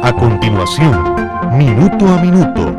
A continuación, Minuto a Minuto.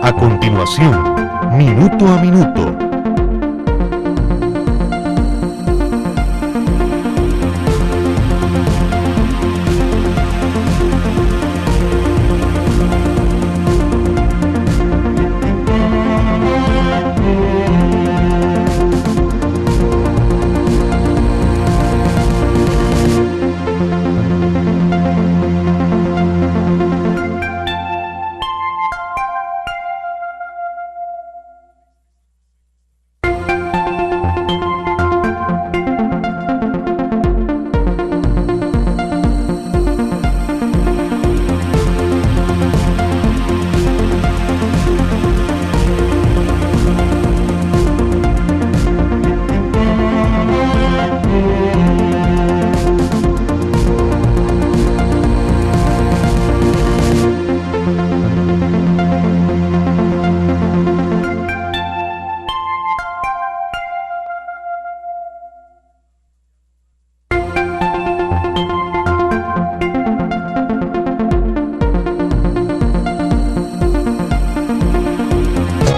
A continuación, Minuto a Minuto.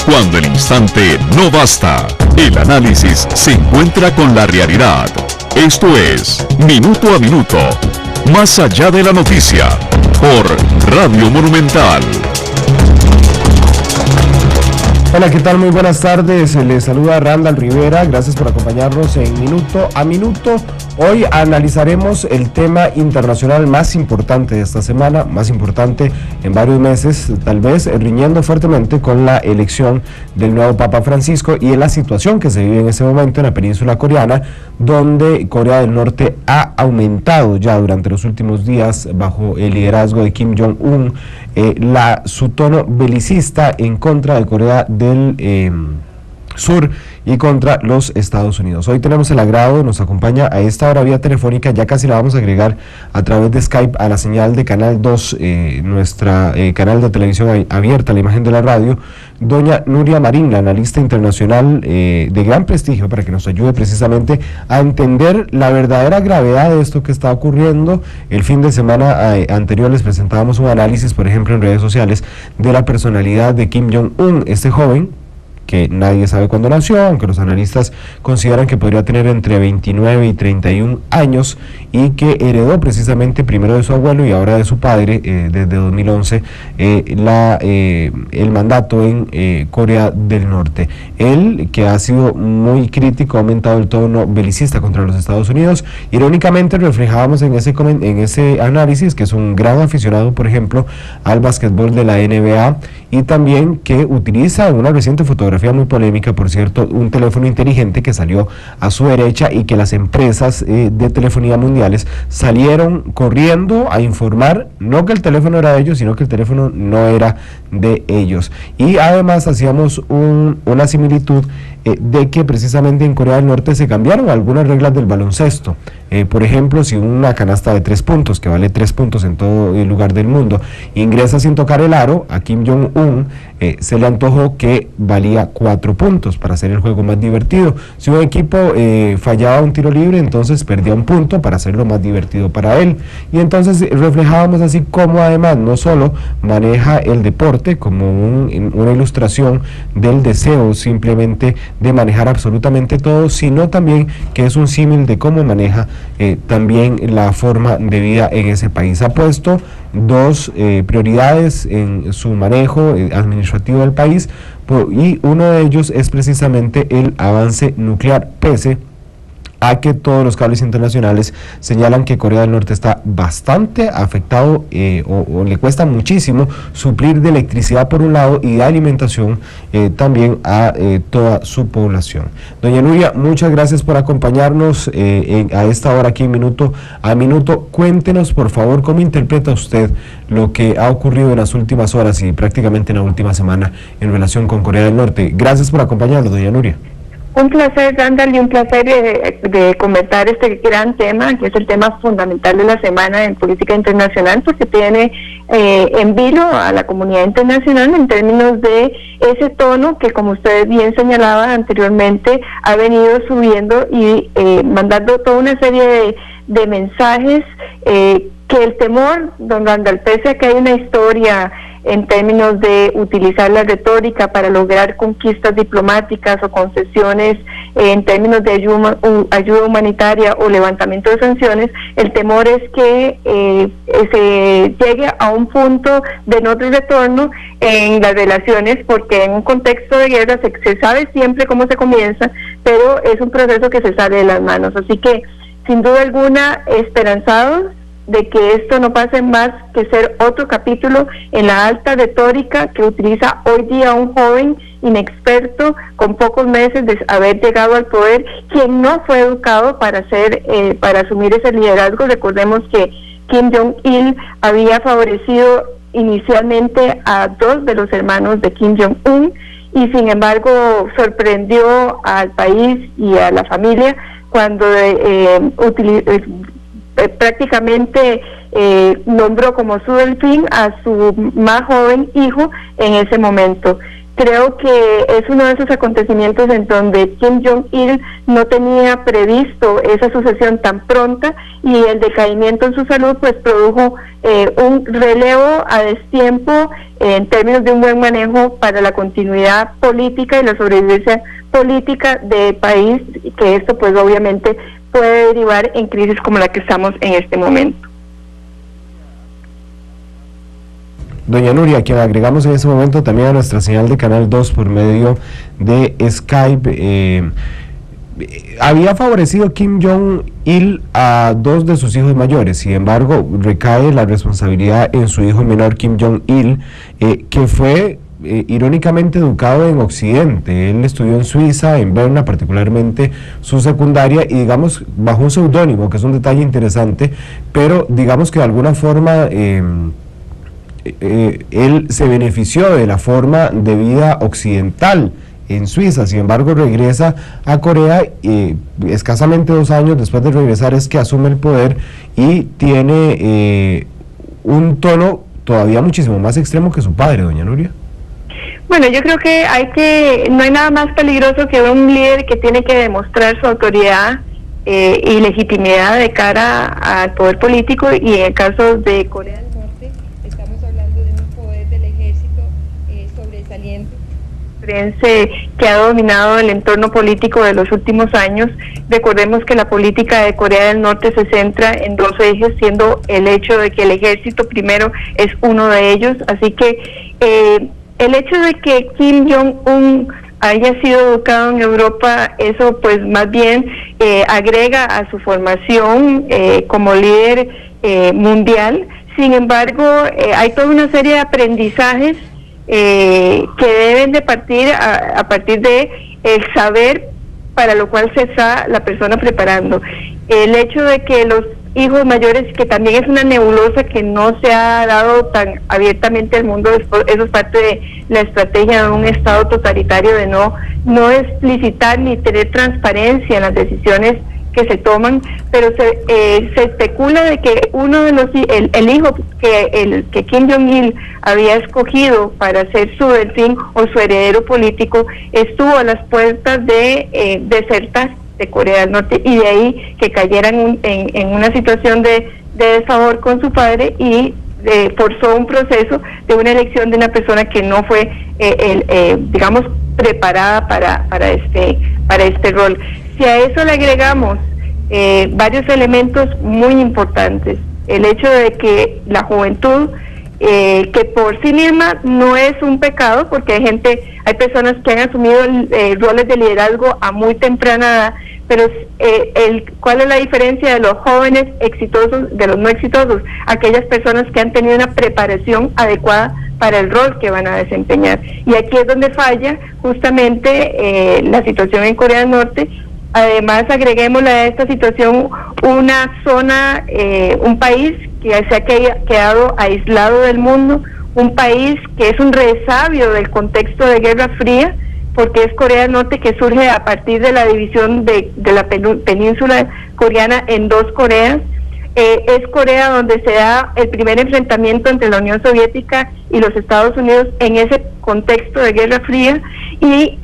Cuando el instante no basta, el análisis se encuentra con la realidad. Esto es Minuto a Minuto, más allá de la noticia, por Radio Monumental. Hola, ¿qué tal? Muy buenas tardes. Les saluda Randall Rivera. Gracias por acompañarnos en Minuto a Minuto. Hoy analizaremos el tema internacional más importante de esta semana, más importante en varios meses, tal vez riñendo fuertemente con la elección del nuevo Papa Francisco y en la situación que se vive en ese momento en la península coreana, donde Corea del Norte ha aumentado ya durante los últimos días, bajo el liderazgo de Kim Jong-un, su tono belicista en contra de Corea del Sur y contra los Estados Unidos. Hoy tenemos el agrado, nos acompaña a esta hora vía telefónica, ya casi la vamos a agregar a través de Skype a la señal de Canal 2, nuestra canal de televisión abierta, la imagen de la radio, doña Nuria Marín, la analista internacional de gran prestigio, para que nos ayude precisamente a entender la verdadera gravedad de esto que está ocurriendo. El fin de semana anterior les presentábamos un análisis, por ejemplo, en redes sociales, de la personalidad de Kim Jong-un, este joven que nadie sabe cuándo nació, aunque los analistas consideran que podría tener entre 29 y 31 años, y que heredó precisamente primero de su abuelo y ahora de su padre, desde 2011, el mandato en Corea del Norte. Él, que ha sido muy crítico, ha aumentado el tono belicista contra los Estados Unidos. Irónicamente reflejábamos en ese análisis que es un gran aficionado, por ejemplo, al básquetbol de la NBA, y también que utiliza una reciente fotografía muy polémica, por cierto, un teléfono inteligente que salió a su derecha y que las empresas de telefonía mundiales salieron corriendo a informar, no que el teléfono era de ellos, sino que el teléfono no era de ellos. Y además hacíamos una similitud de que precisamente en Corea del Norte se cambiaron algunas reglas del baloncesto. Por ejemplo, si una canasta de 3 puntos, que vale 3 puntos en todo el lugar del mundo, ingresa sin tocar el aro, a Kim Jong-un se le antojó que valía 4 puntos para hacer el juego más divertido. Si un equipo fallaba un tiro libre, entonces perdía un punto para hacerlo más divertido para él. Y entonces reflejábamos así como además no solo maneja el deporte como una ilustración del deseo simplemente de manejar absolutamente todo, sino también que es un símil de cómo maneja también la forma de vida en ese país. Ha puesto 2 prioridades en su manejo administrativo del país y uno de ellos es precisamente el avance nuclear, pese a que todos los cables internacionales señalan que Corea del Norte está bastante afectado o le cuesta muchísimo suplir de electricidad por un lado y de alimentación también a toda su población. Doña Nuria, muchas gracias por acompañarnos a esta hora aquí en Minuto a Minuto. Cuéntenos por favor cómo interpreta usted lo que ha ocurrido en las últimas horas y prácticamente en la última semana en relación con Corea del Norte. Gracias por acompañarnos, doña Nuria. Un placer, Randall, y un placer de comentar este gran tema, que es el tema fundamental de la semana en política internacional, porque tiene en vilo a la comunidad internacional en términos de ese tono que, como usted bien señalaba anteriormente, ha venido subiendo y mandando toda una serie de mensajes que el temor, don Randall, pese a que hay una historia en términos de utilizar la retórica para lograr conquistas diplomáticas o concesiones en términos de ayuda humanitaria o levantamiento de sanciones, el temor es que se llegue a un punto de no retorno en las relaciones, porque en un contexto de guerra se sabe siempre cómo se comienza, pero es un proceso que se sale de las manos. Así que, sin duda alguna, esperanzados de que esto no pase más que ser otro capítulo en la alta retórica que utiliza hoy día un joven inexperto con pocos meses de haber llegado al poder, quien no fue educado para asumir ese liderazgo. Recordemos que Kim Jong-il había favorecido inicialmente a 2 de los hermanos de Kim Jong-un y sin embargo sorprendió al país y a la familia cuando prácticamente nombró como su delfín a su más joven hijo en ese momento. Creo que es uno de esos acontecimientos en donde Kim Jong-il no tenía previsto esa sucesión tan pronta y el decaimiento en su salud pues produjo un relevo a destiempo en términos de un buen manejo para la continuidad política y la sobrevivencia política del país, que esto pues obviamente puede derivar en crisis como la que estamos en este momento. Doña Nuria, quien agregamos en ese momento también a nuestra señal de Canal 2 por medio de Skype, había favorecido Kim Jong-il a 2 de sus hijos mayores. Sin embargo, recae la responsabilidad en su hijo menor Kim Jong-il, que fue irónicamente educado en Occidente. Él estudió en Suiza, en Berna, particularmente su secundaria, y digamos bajo un seudónimo, que es un detalle interesante, pero digamos que de alguna forma él se benefició de la forma de vida occidental en Suiza. Sin embargo, regresa a Corea escasamente 2 años después de regresar es que asume el poder y tiene un tono todavía muchísimo más extremo que su padre, doña Nuria. Bueno, yo creo que no hay nada más peligroso que un líder que tiene que demostrar su autoridad y legitimidad de cara al poder político, y en el caso de Corea del Norte estamos hablando de un poder del ejército sobresaliente que ha dominado el entorno político de los últimos años. Recordemos que la política de Corea del Norte se centra en 2 ejes, siendo el hecho de que el ejército primero es uno de ellos, así que el hecho de que Kim Jong-un haya sido educado en Europa, eso pues más bien agrega a su formación como líder mundial. Sin embargo, hay toda una serie de aprendizajes que deben de partir a partir de el saber para lo cual se está la persona preparando. El hecho de que los hijos mayores, que también es una nebulosa que no se ha dado tan abiertamente al mundo, eso es parte de la estrategia de un Estado totalitario, de no explicitar ni tener transparencia en las decisiones que se toman, pero se especula de que uno de los el hijo que Kim Jong-il había escogido para ser su delfín o su heredero político estuvo a las puertas de desertar de Corea del Norte, y de ahí que cayeran en una situación de desfavor con su padre, y forzó un proceso de una elección de una persona que no fue digamos preparada para este rol. Si a eso le agregamos varios elementos muy importantes, el hecho de que la juventud, que por sí misma no es un pecado, porque hay personas que han asumido roles de liderazgo a muy temprana edad, pero ¿cuál es la diferencia de los jóvenes exitosos de los no exitosos? Aquellas personas que han tenido una preparación adecuada para el rol que van a desempeñar. Y aquí es donde falla justamente la situación en Corea del Norte. Además, agreguémosle a esta situación una zona, un país que se ha quedado aislado del mundo, un país que es un resabio del contexto de Guerra Fría, porque es Corea del Norte, que surge a partir de la división de la península coreana en dos Coreas. Es Corea donde se da el primer enfrentamiento entre la Unión Soviética y los Estados Unidos en ese contexto de Guerra Fría, y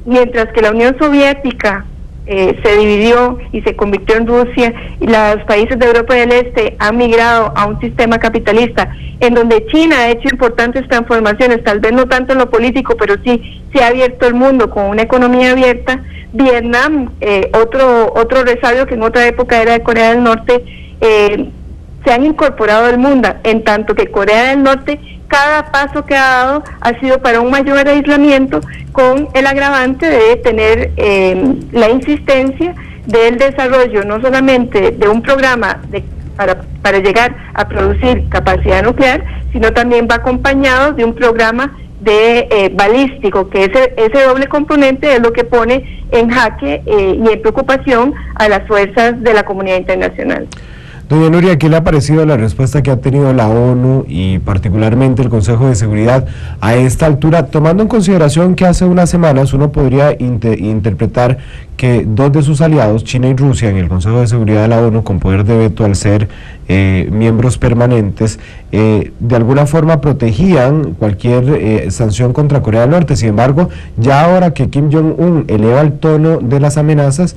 mientras que la Unión Soviética se dividió y se convirtió en Rusia, y los países de Europa del Este han migrado a un sistema capitalista en donde China ha hecho importantes transformaciones, tal vez no tanto en lo político, pero sí se ha abierto el mundo con una economía abierta. Vietnam, otro resabio que en otra época era de Corea del Norte, se han incorporado al mundo, en tanto que Corea del Norte, cada paso que ha dado ha sido para un mayor aislamiento, con el agravante de tener la insistencia del desarrollo no solamente de un programa para llegar a producir capacidad nuclear, sino también va acompañado de un programa de balístico, que ese doble componente es lo que pone en jaque y en preocupación a las fuerzas de la comunidad internacional. Doña Nuria, ¿qué le ha parecido la respuesta que ha tenido la ONU y particularmente el Consejo de Seguridad a esta altura, tomando en consideración que hace unas semanas uno podría interpretar que dos de sus aliados, China y Rusia, en el Consejo de Seguridad de la ONU, con poder de veto al ser miembros permanentes, de alguna forma protegían cualquier sanción contra Corea del Norte? Sin embargo, ya ahora que Kim Jong-un eleva el tono de las amenazas,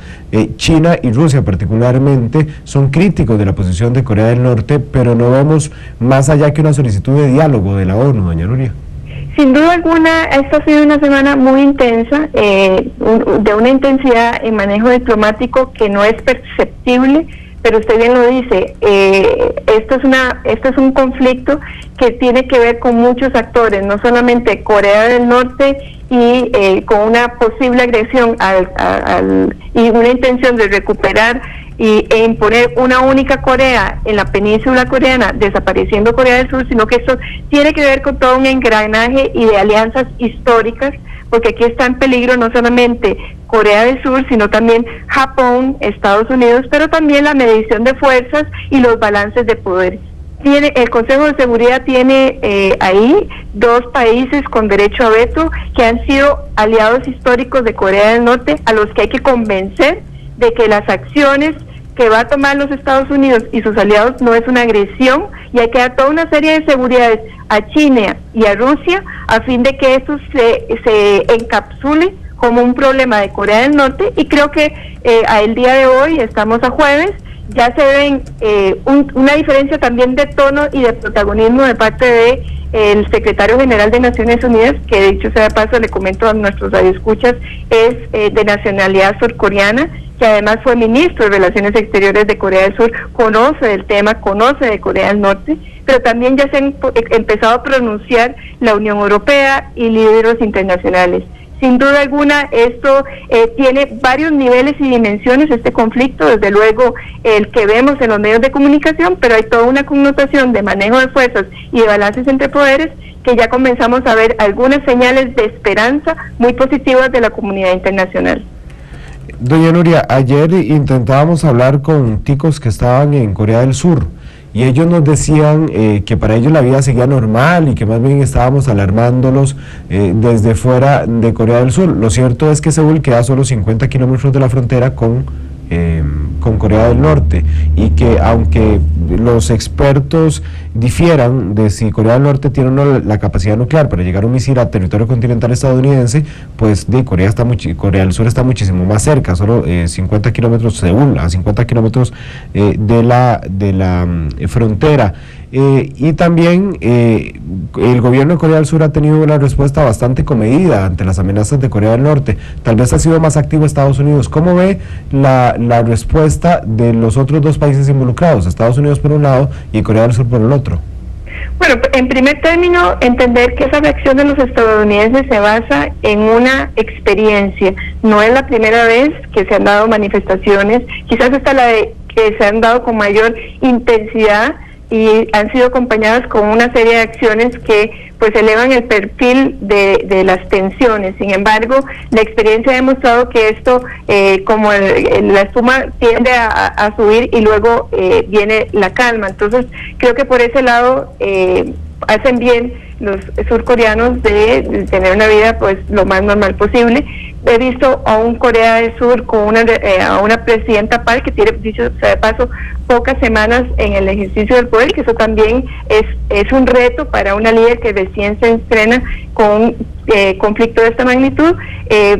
China y Rusia particularmente son críticos de la posición de Corea del Norte, pero no vemos más allá que una solicitud de diálogo de la ONU, doña Nuria. Sin duda alguna, esta ha sido una semana muy intensa, de una intensidad en manejo diplomático que no es perceptible, pero usted bien lo dice, esto es un conflicto que tiene que ver con muchos actores, no solamente Corea del Norte y con una posible agresión y una intención de recuperar e imponer una única Corea en la península coreana, desapareciendo Corea del Sur, sino que esto tiene que ver con todo un engranaje y de alianzas históricas, porque aquí está en peligro no solamente Corea del Sur, sino también Japón, Estados Unidos, pero también la medición de fuerzas y los balances de poder. El Consejo de Seguridad tiene ahí dos países con derecho a veto que han sido aliados históricos de Corea del Norte, a los que hay que convencer de que las acciones que va a tomar los Estados Unidos y sus aliados no es una agresión, y hay que dar toda una serie de seguridades a China y a Rusia a fin de que esto se encapsule como un problema de Corea del Norte. Y creo que el día de hoy, estamos a jueves, ya se ven una diferencia también de tono y de protagonismo de parte de el secretario general de Naciones Unidas, que dicho sea de paso, le comento a nuestros radioescuchas, es de nacionalidad surcoreana, que además fue ministro de Relaciones Exteriores de Corea del Sur, conoce del tema, conoce de Corea del Norte, pero también ya se han empezado a pronunciar la Unión Europea y líderes internacionales. Sin duda alguna, esto tiene varios niveles y dimensiones, este conflicto, desde luego el que vemos en los medios de comunicación, pero hay toda una connotación de manejo de fuerzas y de balances entre poderes que ya comenzamos a ver algunas señales de esperanza muy positivas de la comunidad internacional. Doña Nuria, ayer intentábamos hablar con ticos que estaban en Corea del Sur y ellos nos decían que para ellos la vida seguía normal y que más bien estábamos alarmándolos desde fuera de Corea del Sur. Lo cierto es que Seúl queda a solo 50 kilómetros de la frontera con Corea del Norte, y que aunque los expertos difieran de si Corea del Norte tiene o no la capacidad nuclear para llegar un misil a territorio continental estadounidense, pues de Corea del Sur está muchísimo más cerca, solo 50 kilómetros, Seúl a 50 kilómetros de la frontera. Y también el gobierno de Corea del Sur ha tenido una respuesta bastante comedida ante las amenazas de Corea del Norte. Tal vez ha sido más activo Estados Unidos. ¿Cómo ve la respuesta de los otros dos países involucrados, Estados Unidos por un lado y Corea del Sur por el otro? Bueno, en primer término, entender que esa reacción de los estadounidenses se basa en una experiencia. No es la primera vez que se han dado manifestaciones, quizás esta la de que se han dado con mayor intensidad, y han sido acompañadas con una serie de acciones que pues elevan el perfil de las tensiones. Sin embargo, la experiencia ha demostrado que esto, como la espuma tiende a subir y luego viene la calma. Entonces, creo que por ese lado hacen bien los surcoreanos de tener una vida pues lo más normal posible. He visto a un Corea del Sur con a una presidenta Park que tiene, dicho sea de paso, pocas semanas en el ejercicio del poder, que eso también es un reto para una líder que recién se estrena con un conflicto de esta magnitud,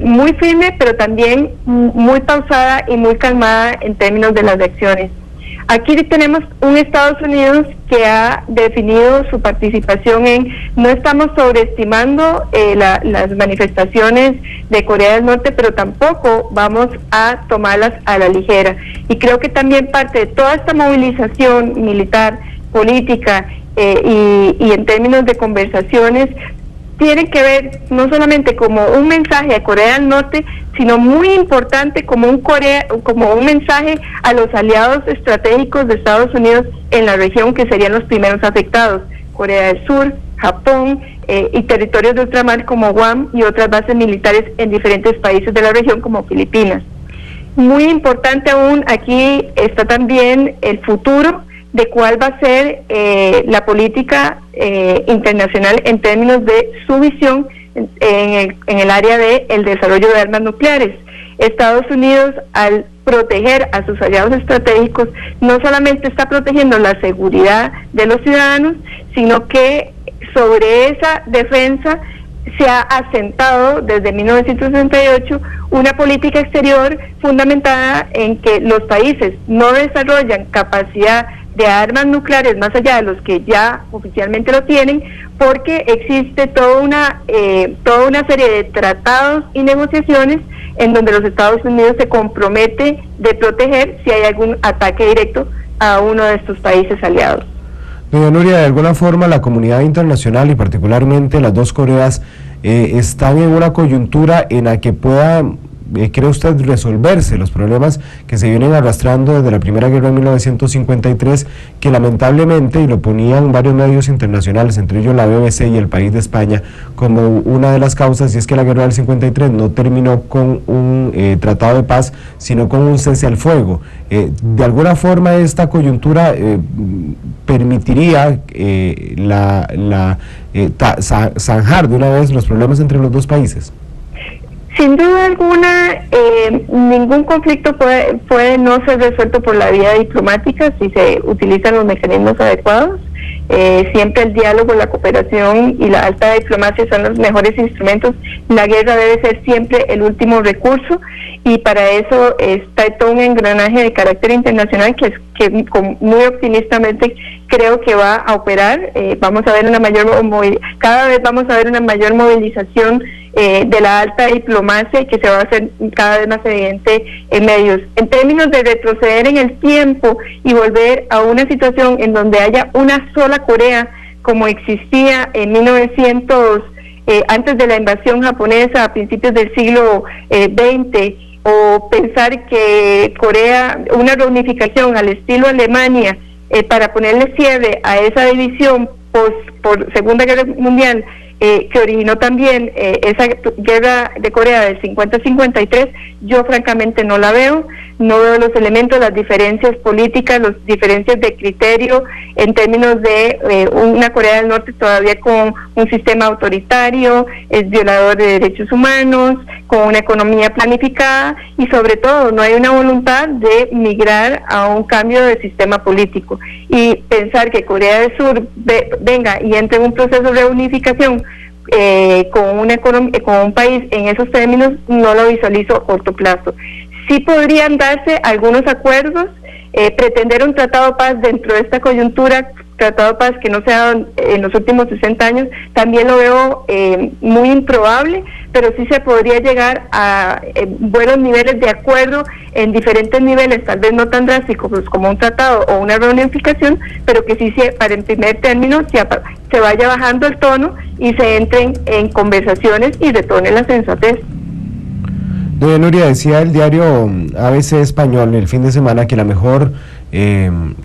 muy firme, pero también muy pausada y muy calmada en términos de las reacciones. Aquí tenemos un Estados Unidos que ha definido su participación en, no estamos sobreestimando las manifestaciones de Corea del Norte, pero tampoco vamos a tomarlas a la ligera. Y creo que también parte de toda esta movilización militar, política y en términos de conversaciones, tiene que ver no solamente como un mensaje a Corea del Norte, sino muy importante como un mensaje a los aliados estratégicos de Estados Unidos en la región, que serían los primeros afectados: Corea del Sur, Japón y territorios de ultramar como Guam y otras bases militares en diferentes países de la región como Filipinas. Muy importante aún, aquí está también el futuro de cuál va a ser la política internacional en términos de su visión en el área del desarrollo de armas nucleares. Estados Unidos, al proteger a sus aliados estratégicos, no solamente está protegiendo la seguridad de los ciudadanos, sino que sobre esa defensa se ha asentado desde 1968 una política exterior fundamentada en que los países no desarrollan capacidad de armas nucleares más allá de los que ya oficialmente lo tienen, porque existe toda una serie de tratados y negociaciones en donde los Estados Unidos se compromete de proteger si hay algún ataque directo a uno de estos países aliados. Doña Nuria, de alguna forma la comunidad internacional y particularmente las dos Coreas están en una coyuntura en la que pueda, ¿cree usted, resolverse los problemas que se vienen arrastrando desde la Primera Guerra de 1953, que lamentablemente, y lo ponían varios medios internacionales, entre ellos la BBC y El País de España, como una de las causas, y es que la Guerra del 53 no terminó con un tratado de paz, sino con un cese al fuego? De alguna forma esta coyuntura permitiría zanjar de una vez los problemas entre los dos países. Sin duda alguna, ningún conflicto puede no ser resuelto por la vía diplomática si se utilizan los mecanismos adecuados. Siempre el diálogo, la cooperación y la alta diplomacia son los mejores instrumentos. La guerra debe ser siempre el último recurso, y para eso está todo un engranaje de carácter internacional que muy optimistamente creo que va a operar. Vamos a ver cada vez vamos a ver una mayor movilización de la alta diplomacia, y que se va a hacer cada vez más evidente en medios. En términos de retroceder en el tiempo y volver a una situación en donde haya una sola Corea como existía en 1900, antes de la invasión japonesa a principios del siglo XX, o pensar que Corea, una reunificación al estilo Alemania, para ponerle cierre a esa división por Segunda Guerra Mundial, que originó también esa guerra de Corea del 50-53, yo francamente no la veo, no veo los elementos, las diferencias políticas, las diferencias de criterio en términos de una Corea del Norte todavía con un sistema autoritario, es violador de derechos humanos, con una economía planificada y sobre todo no hay una voluntad de migrar a un cambio de sistema político. Y pensar que Corea del Sur venga y entre en un proceso de reunificación con un país en esos términos, no lo visualizo a corto plazo. Sí podrían darse algunos acuerdos, pretender un tratado de paz dentro de esta coyuntura, tratado de paz que no se ha dado en los últimos 60 años, también lo veo muy improbable, pero sí se podría llegar a buenos niveles de acuerdo en diferentes niveles, tal vez no tan drásticos pues, como un tratado o una reunificación, pero que sí para en primer término se vaya bajando el tono y se entren en conversaciones y retorne la sensatez. Doña Nuria, decía el diario ABC Español el fin de semana que la mejor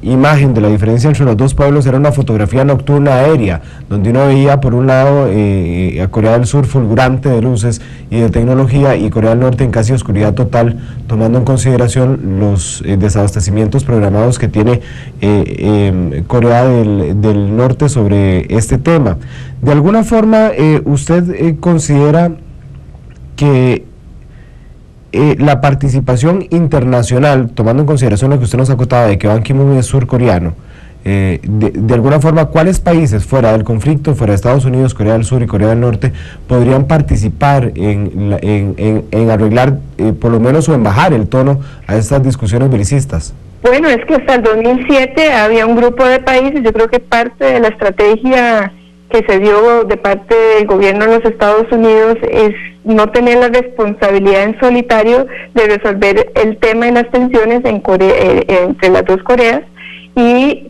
imagen de la diferencia entre los dos pueblos era una fotografía nocturna aérea, donde uno veía por un lado a Corea del Sur fulgurante de luces y de tecnología y Corea del Norte en casi oscuridad total, tomando en consideración los desabastecimientos programados que tiene Corea del Norte sobre este tema. De alguna forma, ¿usted considera que la participación internacional, tomando en consideración lo que usted nos ha contado de que Ban Ki-moon es surcoreano, de alguna forma, ¿cuáles países fuera del conflicto, fuera de Estados Unidos, Corea del Sur y Corea del Norte, podrían participar en arreglar, por lo menos, o en bajar el tono a estas discusiones belicistas? Bueno, es que hasta el 2007 había un grupo de países, yo creo que parte de la estrategia que se dio de parte del gobierno de los Estados Unidos es no tener la responsabilidad en solitario de resolver el tema de las tensiones entre las dos Coreas, y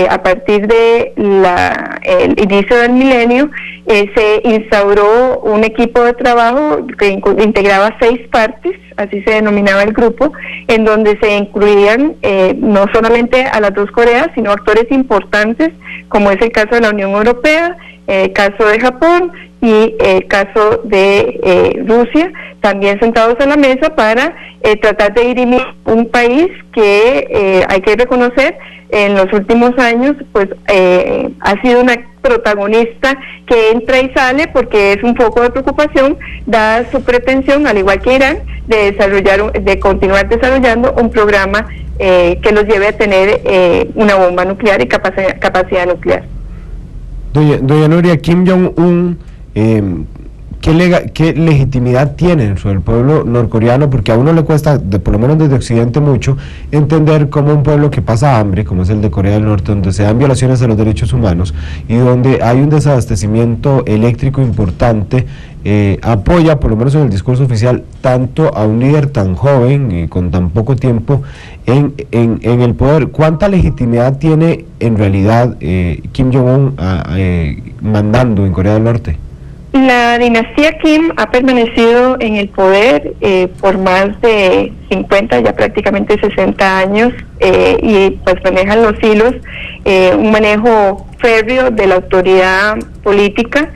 a partir de el inicio del milenio se instauró un equipo de trabajo que integraba 6 partes, así se denominaba el grupo, en donde se incluían no solamente a las dos Coreas, sino actores importantes, como es el caso de la Unión Europea, el caso de Japón y el caso de Rusia, también sentados a la mesa para tratar de dirimir un país que hay que reconocer en los últimos años pues ha sido una protagonista que entra y sale porque es un foco de preocupación dada su pretensión, al igual que Irán, de continuar desarrollando un programa que los lleve a tener una bomba nuclear y capacidad nuclear. Doña Nuria, Kim Jong-un, ¿qué legitimidad tiene dentro del pueblo norcoreano? Porque a uno le cuesta, por lo menos desde Occidente, mucho entender cómo un pueblo que pasa hambre, como es el de Corea del Norte, donde se dan violaciones de los derechos humanos y donde hay un desabastecimiento eléctrico importante, apoya, por lo menos en el discurso oficial, tanto a un líder tan joven y con tan poco tiempo en el poder. ¿Cuánta legitimidad tiene en realidad Kim Jong-un mandando en Corea del Norte? La dinastía Kim ha permanecido en el poder por más de 50, ya prácticamente 60 años, y pues manejan los hilos, un manejo férreo de la autoridad política,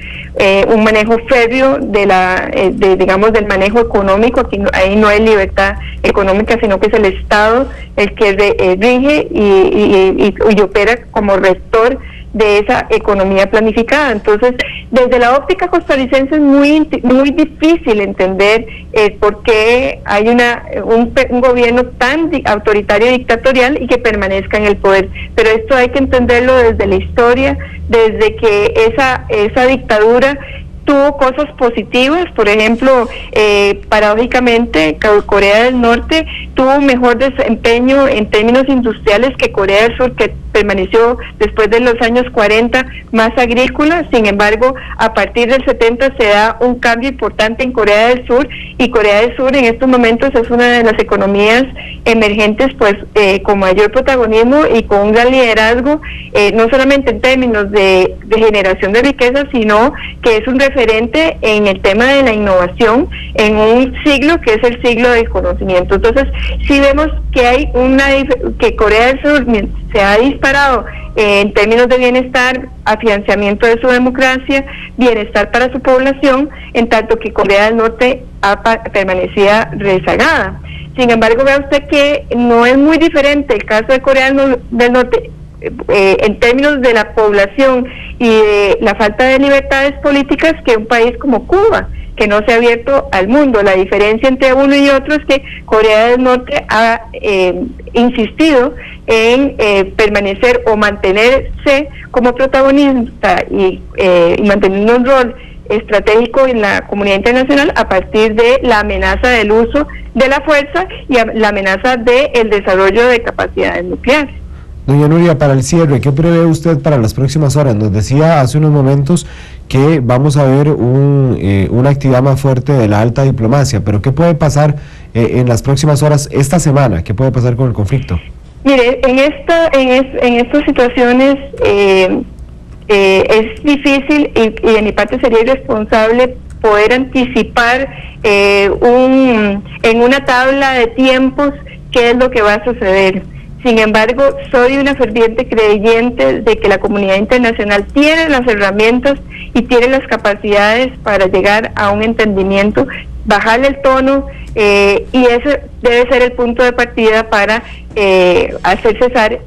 un manejo férreo digamos del manejo económico. Aquí ahí no hay libertad económica, sino que es el Estado el que rige y opera como rector de esa economía planificada. Entonces, desde la óptica costarricense es muy difícil entender por qué hay un gobierno tan autoritario y dictatorial y que permanezca en el poder. Pero esto hay que entenderlo desde la historia, desde que esa dictadura tuvo cosas positivas. Por ejemplo, paradójicamente, Corea del Norte tuvo un mejor desempeño en términos industriales que Corea del Sur, que permaneció después de los años 40 más agrícola. Sin embargo, a partir del 70 se da un cambio importante en Corea del Sur, y Corea del Sur en estos momentos es una de las economías emergentes pues con mayor protagonismo y con un gran liderazgo, no solamente en términos de generación de riqueza, sino que es un referente en el tema de la innovación en un siglo que es el siglo del conocimiento. Entonces, si vemos que hay que Corea del Sur se ha disparado disparado en términos de bienestar, afianzamiento de su democracia, bienestar para su población, en tanto que Corea del Norte permanecía rezagada. Sin embargo, vea usted que no es muy diferente el caso de Corea del Norte en términos de la población y de la falta de libertades políticas que un país como Cuba, que no se ha abierto al mundo. La diferencia entre uno y otro es que Corea del Norte ha insistido en permanecer o mantenerse como protagonista y manteniendo un rol estratégico en la comunidad internacional a partir de la amenaza del uso de la fuerza y la amenaza del desarrollo de capacidades nucleares. Doña Nuria, para el cierre, ¿qué prevé usted para las próximas horas? Nos decía hace unos momentos que vamos a ver una actividad más fuerte de la alta diplomacia, pero ¿qué puede pasar en las próximas horas esta semana? ¿Qué puede pasar con el conflicto? Mire, en estas situaciones es difícil y de mi parte sería irresponsable poder anticipar en una tabla de tiempos qué es lo que va a suceder. Sin embargo, soy una ferviente creyente de que la comunidad internacional tiene las herramientas y tiene las capacidades para llegar a un entendimiento, bajarle el tono, y ese debe ser el punto de partida para hacer cesar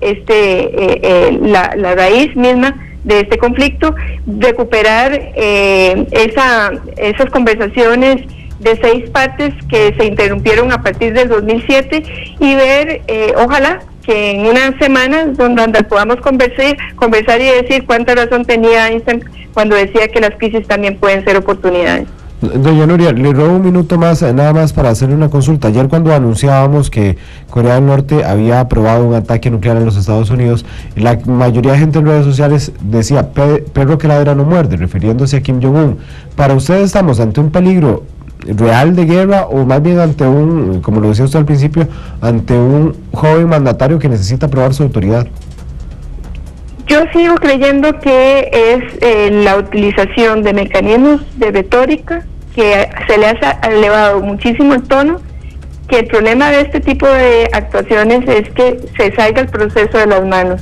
la raíz misma de este conflicto, recuperar esas conversaciones de 6 partes que se interrumpieron a partir del 2007 y ver, ojalá, que en unas semanas donde podamos conversar y decir cuánta razón tenía Einstein cuando decía que las crisis también pueden ser oportunidades. Doña Nuria, le robo un minuto más, nada más para hacerle una consulta. Ayer cuando anunciábamos que Corea del Norte había aprobado un ataque nuclear en los Estados Unidos, la mayoría de gente en redes sociales decía, perro que ladra no muerde, refiriéndose a Kim Jong-un. ¿Para ustedes estamos ante un peligro real de guerra o más bien ante como lo decía usted al principio, ante un joven mandatario que necesita probar su autoridad? Yo sigo creyendo que es la utilización de mecanismos de retórica que se le ha elevado muchísimo el tono, que el problema de este tipo de actuaciones es que se salga el proceso de las manos.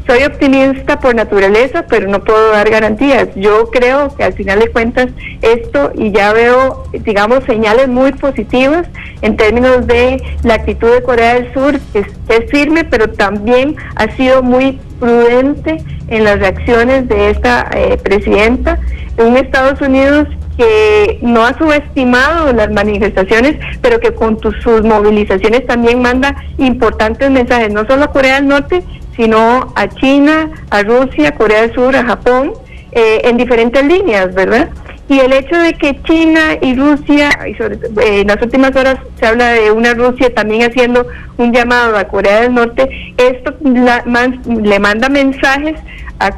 Soy optimista por naturaleza, pero no puedo dar garantías. Yo creo que al final de cuentas esto, y ya veo, digamos, señales muy positivas en términos de la actitud de Corea del Sur, que es firme, pero también ha sido muy prudente en las reacciones de esta presidenta. Un Estados Unidos que no ha subestimado las manifestaciones, pero que con sus movilizaciones también manda importantes mensajes, no solo a Corea del Norte, sino a China, a Rusia, a Corea del Sur, a Japón, en diferentes líneas, ¿verdad? Y el hecho de que China y Rusia, en las últimas horas se habla de una Rusia también haciendo un llamado a Corea del Norte, esto le manda mensajes a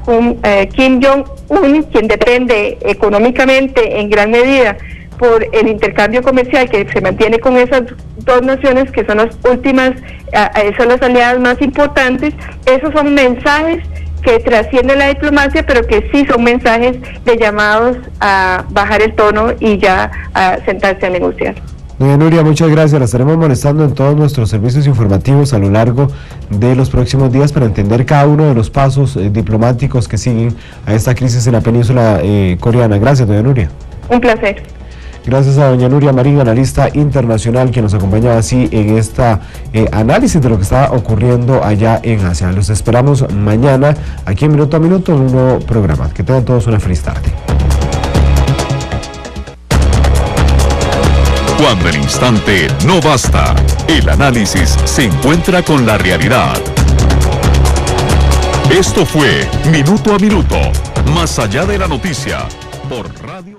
Kim Jong-un, quien depende económicamente en gran medida por el intercambio comercial que se mantiene con esas 2 naciones que son las últimas, son las aliadas más importantes. Esos son mensajes que trascienden la diplomacia, pero que sí son mensajes de llamados a bajar el tono y ya a sentarse a negociar. Doña Nuria, muchas gracias. La estaremos molestando en todos nuestros servicios informativos a lo largo de los próximos días para entender cada uno de los pasos diplomáticos que siguen a esta crisis en la península coreana. Gracias, doña Nuria. Un placer. Gracias a doña Nuria Marín, analista internacional, que nos acompañaba así en esta análisis de lo que está ocurriendo allá en Asia. Los esperamos mañana aquí en Minuto a Minuto en un nuevo programa. Que tengan todos una feliz tarde. Cuando el instante no basta, el análisis se encuentra con la realidad. Esto fue Minuto a Minuto, más allá de la noticia, por Radio